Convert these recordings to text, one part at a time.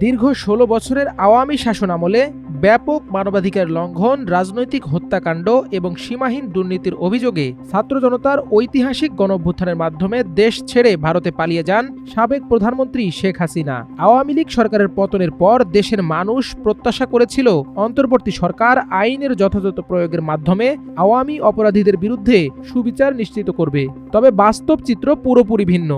দীর্ঘ ১৬ বছরের আওয়ামী শাসনামলে ব্যাপক মানবাধিকার লঙ্ঘন, রাজনৈতিক হত্যাকাণ্ড এবং সীমাহীন দুর্নীতির অভিযোগে ছাত্র জনতার ঐতিহাসিক গণঅভ্যুত্থানের মাধ্যমে দেশ ছেড়ে ভারতে পালিয়ে যান সাবেক প্রধানমন্ত্রী শেখ হাসিনা। আওয়ামী লীগ সরকারের পতনের পর দেশের মানুষ প্রত্যাশা করেছিল অন্তর্বর্তী সরকার আইনের যথাযথ প্রয়োগের মাধ্যমে আওয়ামী অপরাধীদের বিরুদ্ধে সুবিচার নিশ্চিত করবে। তবে বাস্তব চিত্র পুরোপুরি ভিন্ন।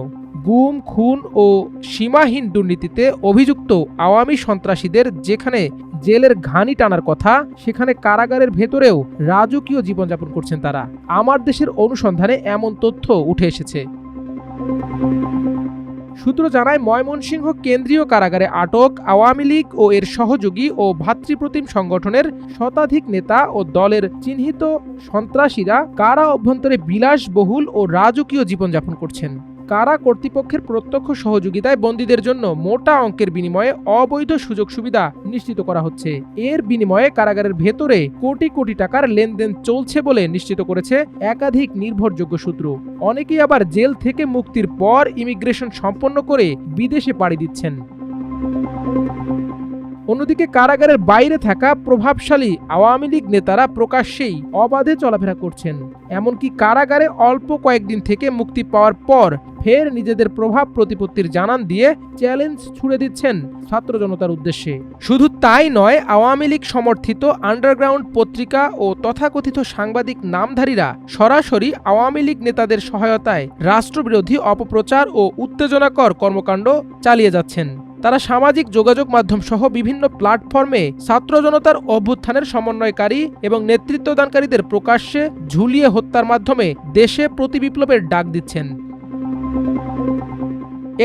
গুম, খুন ও সীমাহীন দুর্নীতিতে অভিযুক্ত আওয়ামী সন্ত্রাসীদের যেখানে জেলের ঘানি টানার কথা, সেখানে কারাগারের ভেতরেও রাজকীয় জীবনযাপন করছেন তারা। আমার দেশের অনুসন্ধানে এমন তথ্য উঠে এসেছে। সূত্র জানায়, ময়মনসিংহ কেন্দ্রীয় কারাগারে আটক আওয়ামী লীগ ও এর সহযোগী ও ভ্রাতৃপ্রতিম সংগঠনের শতাধিক নেতা ও দলের চিহ্নিত সন্ত্রাসীরা কারা অভ্যন্তরে বিলাসবহুল ও রাজকীয় জীবনযাপন করছেন। কারা কর্তৃপক্ষের প্রত্যক্ষ সহযোগিতায় বন্দীদের জন্য মোটা অঙ্কের বিনিময়ে অবৈধ সুযোগ সুবিধা নিশ্চিত করা হচ্ছে। এর বিনিময়ে কারাগারের ভেতরে কোটি কোটি টাকার লেনদেন চলছে বলে নিশ্চিত করেছে একাধিক নির্ভরযোগ্য সূত্র। অনেকেই আবার জেল থেকে মুক্তির পর ইমিগ্রেশন সম্পন্ন করে বিদেশে পাড়ি দিচ্ছেন। অন্যদিকে কারাগারের বাইরে থাকা প্রভাবশালী আওয়ামী লীগ নেতারা প্রকাশ্যেই অবাধে চলাফেরা করছেন। এমনকি কারাগারে অল্প কয়েকদিন থেকে মুক্তি পাওয়ার পর ফের নিজেদের প্রভাব প্রতিপত্তির জানান দিয়ে চ্যালেঞ্জ ছুড়ে দিচ্ছেন ছাত্র জনতার উদ্দেশ্যে। শুধু তাই নয়, আওয়ামী লীগ সমর্থিত আন্ডারগ্রাউন্ড পত্রিকা ও তথাকথিত সাংবাদিক নামধারীরা সরাসরি আওয়ামী লীগ নেতাদের সহায়তায় রাষ্ট্রবিরোধী অপপ্রচার ও উত্তেজনাকর কর্মকাণ্ড চালিয়ে যাচ্ছেন। তারা সামাজিক যোগাযোগ মাধ্যম সহ বিভিন্ন প্ল্যাটফর্মে ছাত্র জনতার অভ্যুত্থানের সমন্বয়কারী এবং নেতৃত্বদানকারীদের প্রকাশ্যে ঝুলিয়ে হত্যার মাধ্যমে দেশে প্রতিবিপ্লবের ডাক দিচ্ছেন।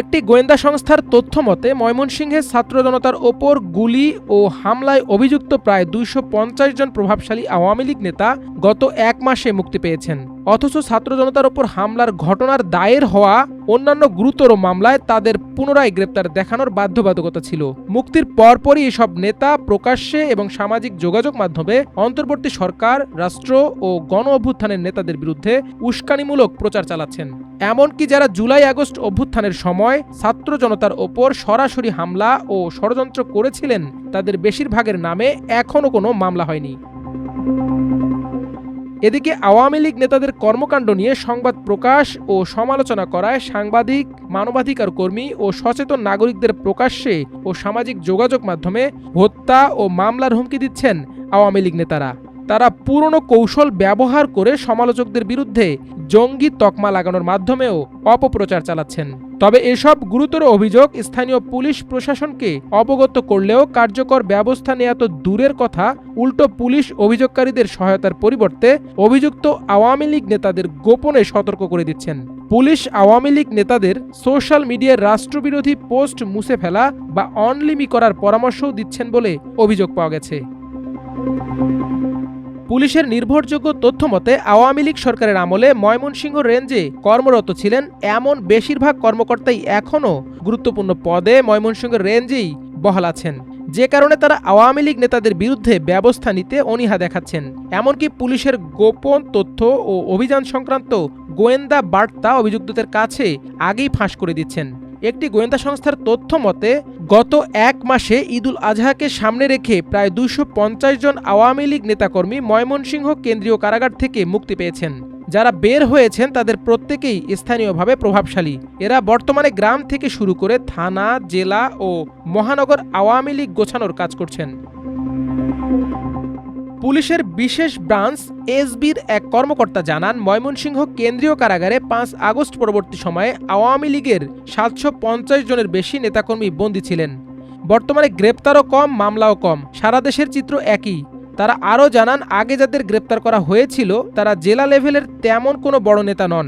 একটি গোয়েন্দা সংস্থার তথ্য মতে, ময়মনসিংহে ছাত্র জনতার ওপর গুলি ও হামলায় অভিযুক্ত প্রায় ২৫০ জন প্রভাবশালী আওয়ামী লীগ নেতা গত এক মাসে মুক্তি পেয়েছেন। অথচ ছাত্র জনতার ওপর হামলার ঘটনার দায়ের হওয়া অন্যান্য গুরুতর মামলায় তাদের পুনরায় গ্রেপ্তার দেখানোর বাধ্যবাধকতা ছিল। মুক্তির পরপরই এসব নেতা প্রকাশ্যে এবং সামাজিক যোগাযোগ মাধ্যমে অন্তর্বর্তী সরকার, রাষ্ট্র ও গণ অভ্যুত্থানের নেতাদের বিরুদ্ধে উস্কানিমূলক প্রচার চালাচ্ছেন। এমনকি যারা জুলাই আগস্ট অভ্যুত্থানের সময় ছাত্র জনতার ওপর সরাসরি হামলা ও ষড়যন্ত্র করেছিলেন, তাদের বেশিরভাগের নামে এখনও কোনো মামলা হয়নি। এদিকে আওয়ামী লীগ নেতাদের কর্মকাণ্ড নিয়ে সংবাদ প্রকাশ ও সমালোচনা করায় সাংবাদিক, মানবাধিকার কর্মী ও সচেতন নাগরিকদের প্রকাশ্যে ও সামাজিক যোগাযোগ মাধ্যমে হত্যা ও মামলার হুমকি দিচ্ছেন আওয়ামী লীগ নেতারা। তারা পুরনো কৌশল ব্যবহার করে সমালোচকদের বিরুদ্ধে জঙ্গি তকমা লাগানোর মাধ্যমেও অপপ্রচার চালাচ্ছেন। তবে এসব গুরুতর অভিযোগ স্থানীয় পুলিশ প্রশাসনকে অবগত করলেও কার্যকর ব্যবস্থা নেওয়া তো দূরের কথা, উল্টো পুলিশ অভিযোগকারীদের সহায়তার পরিবর্তে অভিযুক্ত আওয়ামী লীগ নেতাদের গোপনে সতর্ক করে দিচ্ছেন। পুলিশ আওয়ামী লীগ নেতাদের সোশ্যাল মিডিয়ায় রাষ্ট্রবিরোধী পোস্ট মুছে ফেলা বা অনলিমি করার পরামর্শও দিচ্ছেন বলে অভিযোগ পাওয়া গেছে। পুলিশের নির্ভরযোগ্য তথ্য মতে, আওয়ামী লীগ সরকারের আমলে ময়মনসিংহ রেঞ্জে কর্মরত ছিলেন এমন বেশিরভাগ কর্মকর্তাই এখনও গুরুত্বপূর্ণ পদে ময়মনসিংহ রেঞ্জেই বহাল আছেন, যে কারণে তারা আওয়ামী লীগ নেতাদের বিরুদ্ধে ব্যবস্থা নিতে অনীহা দেখাচ্ছেন। এমনকি পুলিশের গোপন তথ্য ও অভিযান সংক্রান্ত গোয়েন্দা বার্তা অভিযুক্তদের কাছে আগেই ফাঁস করে দিচ্ছেন। একটি গোয়েন্দা সংস্থার তথ্য মতে, গত এক মাসে ঈদুল আজহাকে সামনে রেখে প্রায় ২৫০ জন আওয়ামী লীগ নেতাকর্মী ময়মনসিংহ কেন্দ্রীয় কারাগার থেকে মুক্তি পেয়েছেন। যারা বের হয়েছেন তাদের প্রত্যেকেই স্থানীয়ভাবে প্রভাবশালী। এরা বর্তমানে গ্রাম থেকে শুরু করে থানা, জেলা ও মহানগর আওয়ামী লীগ গোছানোর কাজ করছেন। পুলিশের বিশেষ ব্রাঞ্চ এসবির এক কর্মকর্তা জানান, ময়মনসিংহ কেন্দ্রীয় কারাগারে ৫ আগস্ট পরবর্তী সময়ে আওয়ামী লীগের ৭৫০ জনের বেশি নেতাকর্মী বন্দী ছিলেন। বর্তমানে গ্রেপ্তারও কম, মামলাও কম। সারা দেশের চিত্র একই। তারা আরও জানান, আগে যাদের গ্রেপ্তার করা হয়েছিল তারা জেলা লেভেলের তেমন কোনো বড় নেতা নন।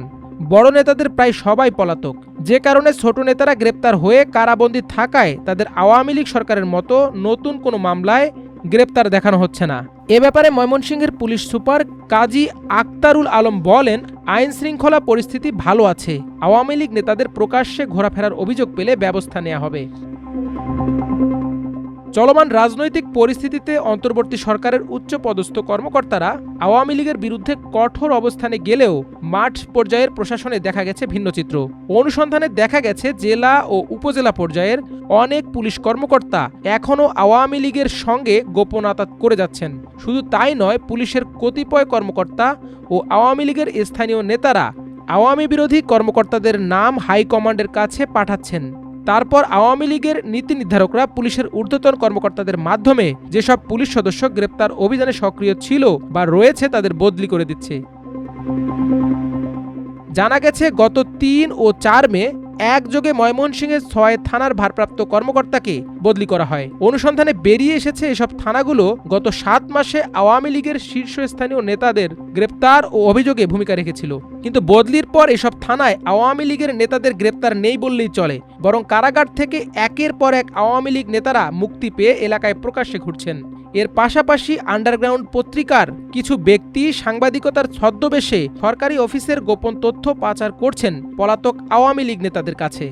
বড় নেতাদের প্রায় সবাই পলাতক, যে কারণে ছোট নেতারা গ্রেপ্তার হয়ে কারাবন্দী থাকায় তাদের আওয়ামী লীগ সরকারের মতো নতুন কোনো মামলায় গ্রেপ্তার দেখানো হচ্ছে না। এ ব্যাপারে ময়মনসিংহের পুলিশ সুপার কাজী আক্তারুল আলম বলেন, আইন শৃঙ্খলা পরিস্থিতি ভালো আছে। আওয়ামী লীগ নেতাদের প্রকাশ্যে ঘোরাফেরার অভিযোগ পেলে ব্যবস্থা নেওয়া হবে। চলমান রাজনৈতিক পরিস্থিতিতে অন্তর্বর্তী সরকারের উচ্চপদস্থ কর্মকর্তারা আওয়ামী লীগের বিরুদ্ধে কঠোর অবস্থানে গেলেও মাঠ পর্যায়ের প্রশাসনে দেখা গেছে ভিন্ন চিত্র। অনুসন্ধানে দেখা গেছে জেলা ও উপজেলা পর্যায়ের অনেক পুলিশ কর্মকর্তা এখনও আওয়ামী লীগের সঙ্গে গোপন আঁতাত করে যাচ্ছেন। শুধু তাই নয়, পুলিশের কতিপয় কর্মকর্তা ও আওয়ামী লীগের স্থানীয় নেতারা আওয়ামী বিরোধী কর্মকর্তাদের নাম হাইকমান্ডের কাছে পাঠাচ্ছেন। তারপর আওয়ামী লীগের নীতি নির্ধারকরা পুলিশের ঊর্ধ্বতন কর্মকর্তাদের মাধ্যমে যেসব পুলিশ সদস্য গ্রেপ্তার অভিযানে সক্রিয় ছিল বা রয়েছে তাদের বদলি করে দিচ্ছে। জানা গেছে গত ৩ ও ৪ মে একযোগে ময়মনসিংহের ৬ থানার ভারপ্রাপ্ত কর্মকর্তাকে বদলি করা হয়। অনুসন্ধানে বেরিয়ে এসেছে এসব থানাগুলো গত ৭ মাসে আওয়ামী লীগের শীর্ষস্থানীয় নেতাদের গ্রেপ্তার ও অভিযোগে ভূমিকা রেখেছিল। কিন্তু বদলির পর এসব থানায় আওয়ামী লীগের নেতাদের গ্রেপ্তার নেই বললেই চলে, বরং কারাগার থেকে একের পর এক আওয়ামী লীগ নেতারা মুক্তি পেয়ে এলাকায় প্রকাশ্যে ঘুরছেন। এর পাশাপাশি আন্ডারগ্রাউন্ড পত্রিকার কিছু ব্যক্তি সাংবাদিকতার ছদ্মবেশে সরকারি অফিসের গোপন তথ্য পাচার করছেন পলাতক আওয়ামী লীগ নেতাদের কাছে।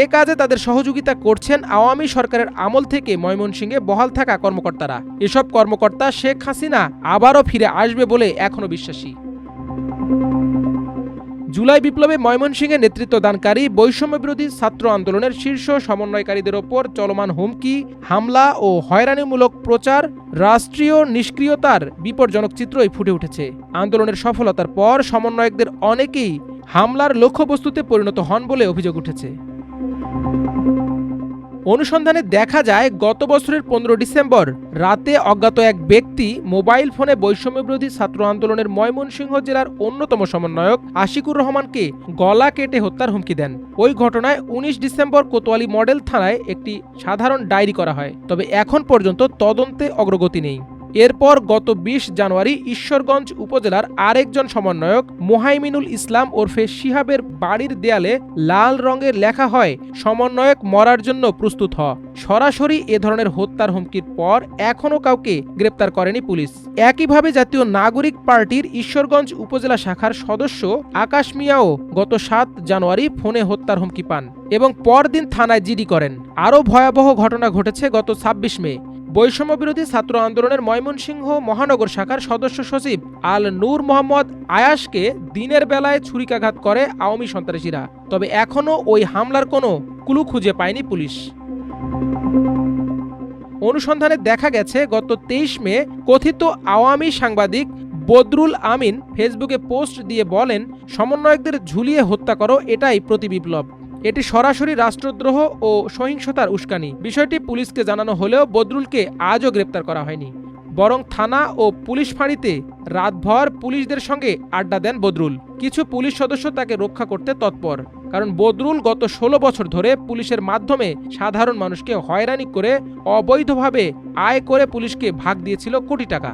এ কাজে তাদের সহযোগিতা করছেন আওয়ামী সরকারের আমল থেকে ময়মনসিংহে বহাল থাকা কর্মকর্তারা। এসব কর্মকর্তা শেখ হাসিনা আবারও ফিরে আসবে বলে এখনো বিশ্বাসী। জুলাই বিপ্লবে ময়মনসিংহে নেতৃত্বদানকারী বৈষম্যবিরোধী ছাত্র আন্দোলনের শীর্ষ সমন্বয়কারীদের ওপর চলমান হুমকি, হামলা ও হয়রানিমূলক প্রচার, রাষ্ট্রীয় নিষ্ক্রিয়তার বিপজ্জনক চিত্রই ফুটে উঠেছে। আন্দোলনের সফলতার পর সমন্বয়কদের অনেকেই হামলার লক্ষ্যবস্তুতে পরিণত হন বলে অভিযোগ উঠেছে। অনুসন্ধানে দেখা যায় গত বছরের ১৫ ডিসেম্বর রাতে অজ্ঞাত এক ব্যক্তি মোবাইল ফোনে বৈষম্যবিরোধী ছাত্র আন্দোলনের ময়মনসিংহ জেলার অন্যতম সমন্বয়ক আশিকুর রহমানকে গলা কেটে হত্যার হুমকি দেন। ওই ঘটনায় ১৯ ডিসেম্বর কোতোয়ালি মডেল থানায় একটি সাধারণ ডায়েরি করা হয়, তবে এখন পর্যন্ত তদন্তে অগ্রগতি নেই। এরপর গত ২০ জানুয়ারি ঈশ্বরগঞ্জ উপজেলার আরেকজন সমন্বয়ক মোহাইমিনুল ইসলাম ওরফে শিহাবের বাড়ির দেয়ালে লাল রঙের লেখা হয়, সমন্বয়ক মরার জন্য প্রস্তুত হ। সরাসরি এ ধরনের হত্যার হুমকির পর এখনও কাউকে গ্রেপ্তার করেনি পুলিশ। একইভাবে জাতীয় নাগরিক পার্টির ঈশ্বরগঞ্জ উপজেলা শাখার সদস্য আকাশ মিয়াও গত ৭ জানুয়ারি ফোনে হত্যার হুমকি পান এবং পরদিন থানায় জিডি করেন। আরও ভয়াবহ ঘটনা ঘটেছে গত ২৬ মে। বৈষম্যবিরোধী ছাত্র আন্দোলনের ময়মনসিংহ মহানগর শাখার সদস্য সচিব আল নূর মোহাম্মদ আয়াসকে দিনের বেলায় ছুরিকাঘাত করে আওয়ামী সন্ত্রাসীরা, তবে এখনও ওই হামলার কোনো ক্লু খুঁজে পায়নি পুলিশ। অনুসন্ধানে দেখা গেছে গত ২৩ মে কথিত আওয়ামী সাংবাদিক বদরুল আমিন ফেসবুকে পোস্ট দিয়ে বলেন, সমন্বয়কদের ঝুলিয়ে হত্যা করো, এটাই প্রতিবিপ্লব। এটি সরাসরি রাষ্ট্রদ্রোহ ও সহিংসতার উস্কানি। বিষয়টি পুলিশকে জানানো হলেও বদরুলকে আজও গ্রেপ্তার করা হয়নি, বরং থানা ও পুলিশ ফাঁড়িতে রাতভর পুলিশদের সঙ্গে আড্ডা দেন বদরুল। কিছু পুলিশ সদস্য তাকে রক্ষা করতে তৎপর, কারণ বদরুল গত ১৬ বছর ধরে পুলিশের মাধ্যমে সাধারণ মানুষকে হয়রানি করে অবৈধভাবে আয় করে পুলিশকে ভাগ দিয়েছিল কোটি টাকা।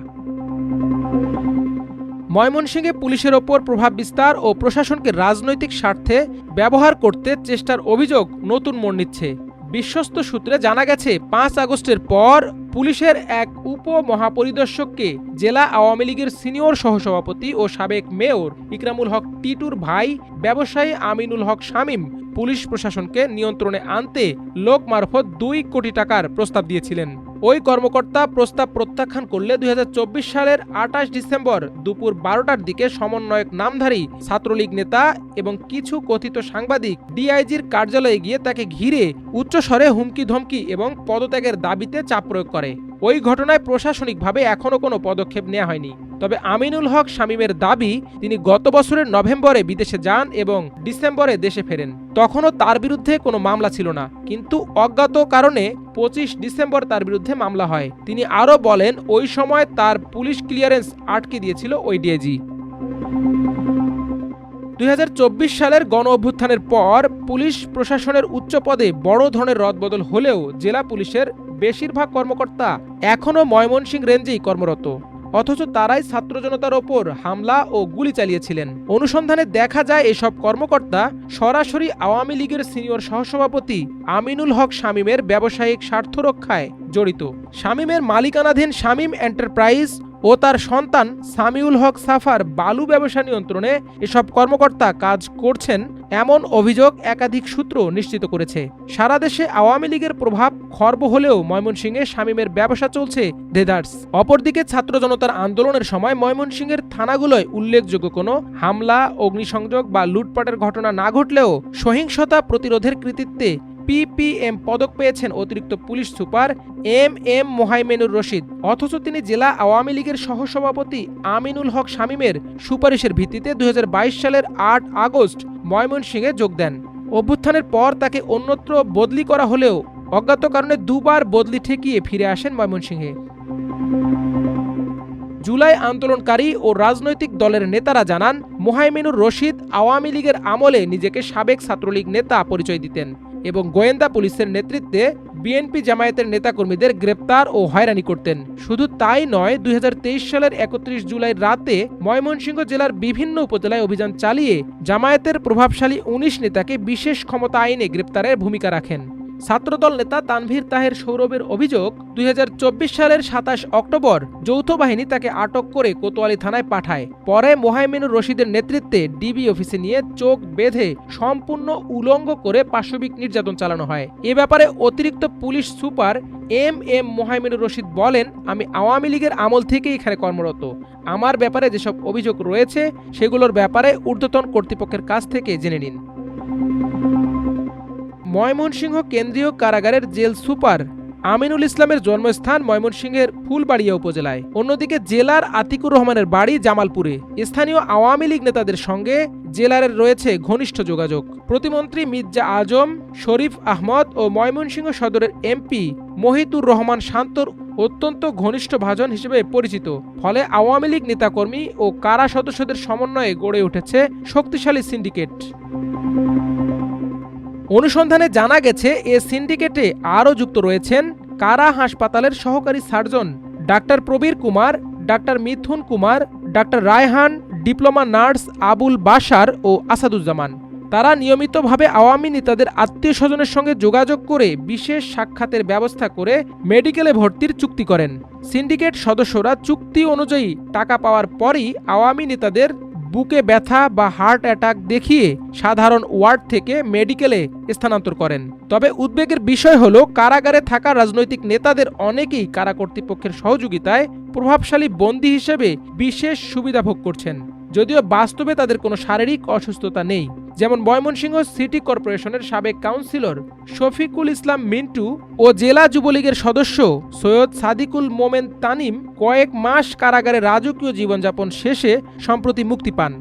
ময়মনসিংহে পুলিশের ওপর প্রভাব বিস্তার ও প্রশাসনকে রাজনৈতিক স্বার্থে ব্যবহার করতে চেষ্টার অভিযোগ নতুন মোড় নিচ্ছে। বিশ্বস্ত সূত্রে জানা গেছে ৫ আগস্টের পর পুলিশের এক উপমহাপরিদর্শককে জেলা আওয়ামী লীগের সিনিয়র সহসভাপতি ও সাবেক মেয়র ইকরামুল হক টিটুর ভাই ব্যবসায়ী আমিনুল হক শামীম পুলিশ প্রশাসনকে নিয়ন্ত্রণে আনতে লোক মারফত ২ কোটি টাকার প্রস্তাব দিয়েছিলেন। ওই কর্মকর্তা প্রস্তাব প্রত্যাখ্যান করলে ২০২৪ সালের ২৮ ডিসেম্বর দুপুর ১২টার দিকে সমন্বয়ক নামধারী ছাত্রলীগ নেতা এবং কিছু কথিত সাংবাদিক ডিআইজির কার্যালয়ে গিয়ে তাকে ঘিরে উচ্চস্বরে হুমকি ধমকি এবং পদত্যাগের দাবিতে চাপ প্রয়োগ করে। ওই ঘটনায় প্রশাসনিকভাবে এখনও কোনো পদক্ষেপ নেওয়া হয়নি, তবে আমিনুল হক শামীমের দাবি তিনি গত বছরের নভেম্বরে বিদেশে যান এবং ডিসেম্বরে দেশে ফেরেন। তখনও তার বিরুদ্ধে কোনো মামলা ছিল না, কিন্তু অজ্ঞাত কারণে ২৫ ডিসেম্বর তার বিরুদ্ধে মামলা হয়। তিনি আরও বলেন, ওই সময় তার পুলিশ ক্লিয়ারেন্স আটকে দিয়েছিল ওই ডিআইজি। ২০২৪ সালের গণ অভ্যুত্থানের পর পুলিশ প্রশাসনের উচ্চ পদে বড় ধরনের রদবদল হলেও জেলা পুলিশের বেশিরভাগ কর্মকর্তা এখনও ময়মনসিংহ রেঞ্জেই কর্মরত, অথচ তারাই ছাত্র জনতার ওপর হামলা ও গুলি চালিয়েছিলেন। অনুসন্ধানে দেখা যায় এসব কর্মকর্তা সরাসরি আওয়ামী লীগের সিনিয়র সহসভাপতি আমিনুল হক শামীমের ব্যবসায়িক স্বার্থ রক্ষায় জড়িত। শামীমের মালিকানাধীন শামীম এন্টারপ্রাইজ ও ও তার সন্তান সামিউল হক সাফার বালু ব্যবসা নিয়ন্ত্রণে এসব কর্মকর্তা কাজ করছেন এমন অভিযোগ একাধিক সূত্র নিশ্চিত করেছে। সারা দেশে আওয়ামী লীগের প্রভাব খর্ব হলেও ময়মনসিংহে শামীমের ব্যবসা চলছে দেদার্স। অপরদিকে ছাত্র জনতার আন্দোলনের সময় ময়মনসিংহের থানাগুলোয় উল্লেখযোগ্য কোনো হামলা, অগ্নিসংযোগ বা লুটপাটের ঘটনা না ঘটলেও সহিংসতা প্রতিরোধের কৃতিত্বে পিপিএম পদক পেয়েছেন অতিরিক্ত police super M Mohaimenur Rashid. অথচ তিনি জেলা আওয়ামী লীগের সহসভাপতি আমিনুল হক শামীমের সুপারিশের ভিত্তিতে 2022 সালের 8 আগস্ট ময়মনসিংহে যোগ দেন। অভ্যুত্থানের পর তাকে অন্যত্র বদলি করা হলেও অজ্ঞাত কারণে দুবার বদলি ঠেকিয়ে ফিরে আসেন ময়মনসিংহে। জুলাই আন্দোলনকারী ও রাজনৈতিক দলের নেতারা জানান, মোহাইমেনুর রশিদ আওয়ামী লীগের আমলে নিজেকে সাবেক ছাত্রলীগ নেতা পরিচয় দিতেন এবং গোয়েন্দা পুলিশের নেতৃত্বে বিএনপি জামায়াতের নেতাকর্মীদের গ্রেপ্তার ও হয়রানি করতেন। শুধু তাই নয়, 2023 সালের 31 জুলাই রাতে ময়মনসিংহ জেলার বিভিন্ন উপজেলায় অভিযান চালিয়ে জামায়াতের প্রভাবশালী 19 নেতাকে বিশেষ ক্ষমতা আইনে গ্রেপ্তারের ভূমিকা রাখেন। ছাত্রদল নেতা তানভীর তাহের সৌরভের অভিযোগ, 2024 সালের 27 অক্টোবর যৌথ বাহিনী তাকে আটক করে কোতোয়ালি থানায় পাঠায়। পরে মোহাইমেনুর রশিদের নেতৃত্বে ডিবি অফিসে নিয়ে চোখ বেঁধে সম্পূর্ণ উলঙ্গ করে পাশবিক নির্যাতন চালানো হয়। এ ব্যাপারে অতিরিক্ত police super M Mohaimenur Rashid বলেন, আমি আওয়ামী লীগের আমল থেকেই এখানে কর্মরত। আমার ব্যাপারে যেসব অভিযোগ রয়েছে সেগুলোর ব্যাপারে ঊর্ধ্বতন কর্তৃপক্ষের কাছ থেকে জেনে নিন। ময়মনসিংহ কেন্দ্রীয় কারাগারের জেল সুপার আমিনুল ইসলামের জন্মস্থান ময়মনসিংহের ফুলবাড়িয়া উপজেলায়। অন্যদিকে জেলার আতিকুর রহমানের বাড়ি জামালপুরে। স্থানীয় আওয়ামী লীগ নেতাদের সঙ্গে জেলারের রয়েছে ঘনিষ্ঠ যোগাযোগ। প্রতিমন্ত্রী মির্জা আজম, শরীফ আহমদ ও ময়মনসিংহ সদরের এমপি মহিতুর রহমান শান্তর অত্যন্ত ঘনিষ্ঠ ভাজন হিসেবে পরিচিত। ফলে আওয়ামী লীগ নেতাকর্মী ও কারা সদস্যদের সমন্বয়ে গড়ে উঠেছে শক্তিশালী সিন্ডিকেট। অনুসন্ধানে জানা গেছে, এ সিন্ডিকেটে আরও যুক্ত রয়েছেন কারা হাসপাতালের সহকারী surgeon doctor Prabir Kumar, doctor Mithun Kumar, doctor Raihan, diploma nurse Abul Bashar ও আসাদুজ্জামান। তারা নিয়মিতভাবে আওয়ামী নেতাদের আত্মীয় স্বজনের সঙ্গে যোগাযোগ করে বিশেষ সাক্ষাতের ব্যবস্থা করে মেডিকেলে ভর্তির চুক্তি করেন। সিন্ডিকেট সদস্যরা চুক্তি অনুযায়ী টাকা পাওয়ার পরই আওয়ামী নেতাদের বুকে ব্যথা বা হার্ট অ্যাটাক দেখিয়ে সাধারণ ওয়ার্ড থেকে মেডিকেলে স্থানান্তর করেন। তবে উদ্বেগের বিষয় হলো, কারাগারে থাকা রাজনৈতিক নেতাদের অনেকেই কারা কর্তৃপক্ষের সহযোগিতায় প্রভাবশালী বন্দী হিসেবে বিশেষ সুবিধা ভোগ করছেন, যদিও বাস্তবে তাদের কোনো শারীরিক অসুস্থতা নেই। যেমন ময়মনসিংহ সিটি কর্পোরেশনের সাবেক কাউন্সিলর শফিকুল ইসলাম মিন্টু ও জেলা যুবলীগের সদস্য সৈয়দ সাদিকুল মোমেন তানিম কয়েক মাস কারাগারে রাজকীয় জীবনযাপন শেষে সম্প্রতি মুক্তি পান।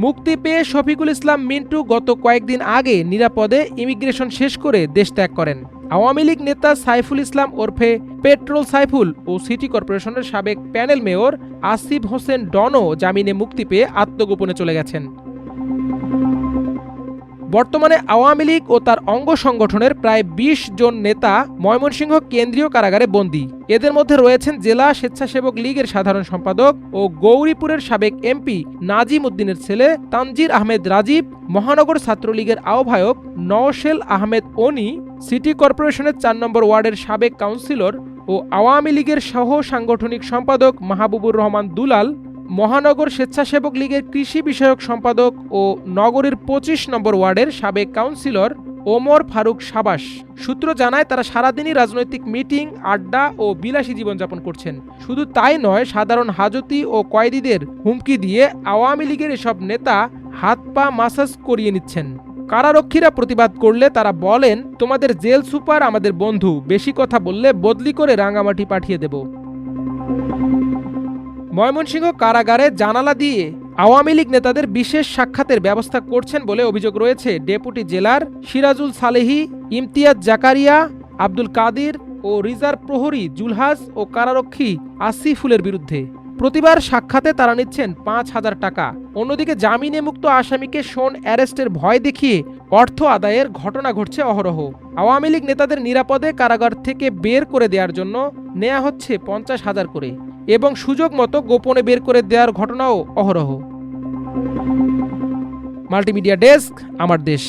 মুক্তি পেয়ে শফিকুল ইসলাম মিন্টু গত কয়েকদিন আগে নিরাপদে ইমিগ্রেশন শেষ করে দেশ ত্যাগ করেন। আওয়ামী লীগ নেতা সাইফুল ইসলাম ওরফে পেট্রোল সাইফুল ও সিটি কর্পোরেশনের সাবেক প্যানেল মেয়র আসিফ হোসেন ডনও জামিনে মুক্তি পেয়ে আত্মগোপনে চলে গেছেন। বর্তমানে আওয়ামী লীগ ও তার অঙ্গ সংগঠনের প্রায় 20 জন নেতা ময়মনসিংহ কেন্দ্রীয় কারাগারে বন্দী। এদের মধ্যে রয়েছেন জেলা স্বেচ্ছাসেবক লীগের সাধারণ সম্পাদক ও গৌরীপুরের সাবেক এমপি নাজিম উদ্দিনের ছেলে তানজির আহমেদ রাজীব, মহানগর ছাত্রলীগের আহ্বায়ক নওশেল আহমেদ অনি, সিটি কর্পোরেশনের 4 নম্বর ওয়ার্ডের সাবেক কাউন্সিলর ও আওয়ামী লীগের সহ সাংগঠনিক সম্পাদক মাহবুবুর রহমান দুলাল, মহানগর স্বেচ্ছাসেবক লীগের কৃষি বিষয়ক সম্পাদক ও নগরীর 25 নম্বর ওয়ার্ডের সাবেক কাউন্সিলর ওমর ফারুক সাবাস। সূত্র জানায়, তারা সারাদিনই রাজনৈতিক মিটিং, আড্ডা ও বিলাসী জীবনযাপন করছেন। শুধু তাই নয়, সাধারণ হাজতি ও কয়েদিদের হুমকি দিয়ে আওয়ামী লীগের এসব নেতা হাত পা মাসাজ করিয়ে নিচ্ছেন। কারারক্ষীরা প্রতিবাদ করলে তারা বলেন, তোমাদের জেল সুপার আমাদের বন্ধু, বেশি কথা বললে বদলি করে রাঙামাটি পাঠিয়ে দেব। ময়মনসিংহ কারাগারে জানালা দিয়ে আওয়ামী লীগ নেতাদের বিশেষ সাক্ষাতের ব্যবস্থা করছেন বলে অভিযোগ রয়েছে ডেপুটি জেলার সিরাজুল সালেহী, ইমতিয়াজ জাকারিয়া, আব্দুল কাদির ও রিজার্ভ প্রহরী জুলহাস ও কারারক্ষী আসিফুলের বিরুদ্ধে। প্রতিবার সাক্ষাতে তারা নিচ্ছেন 5,000 টাকা। অন্যদিকে জামিনে মুক্ত আসামিকে শোন অ্যারেস্টের ভয় দেখিয়ে অর্থ আদায়ের ঘটনা ঘটছে অহরহ। আওয়ামী লীগ নেতাদের নিরাপদে কারাগার থেকে বের করে দেওয়ার জন্য নেওয়া হচ্ছে 50,000 করে এবং সুযোগ মতো গোপনে বের করে দেওয়ার ঘটনাও অহরহ। মাল্টিমিডিয়া ডেস্ক, আমার দেশ।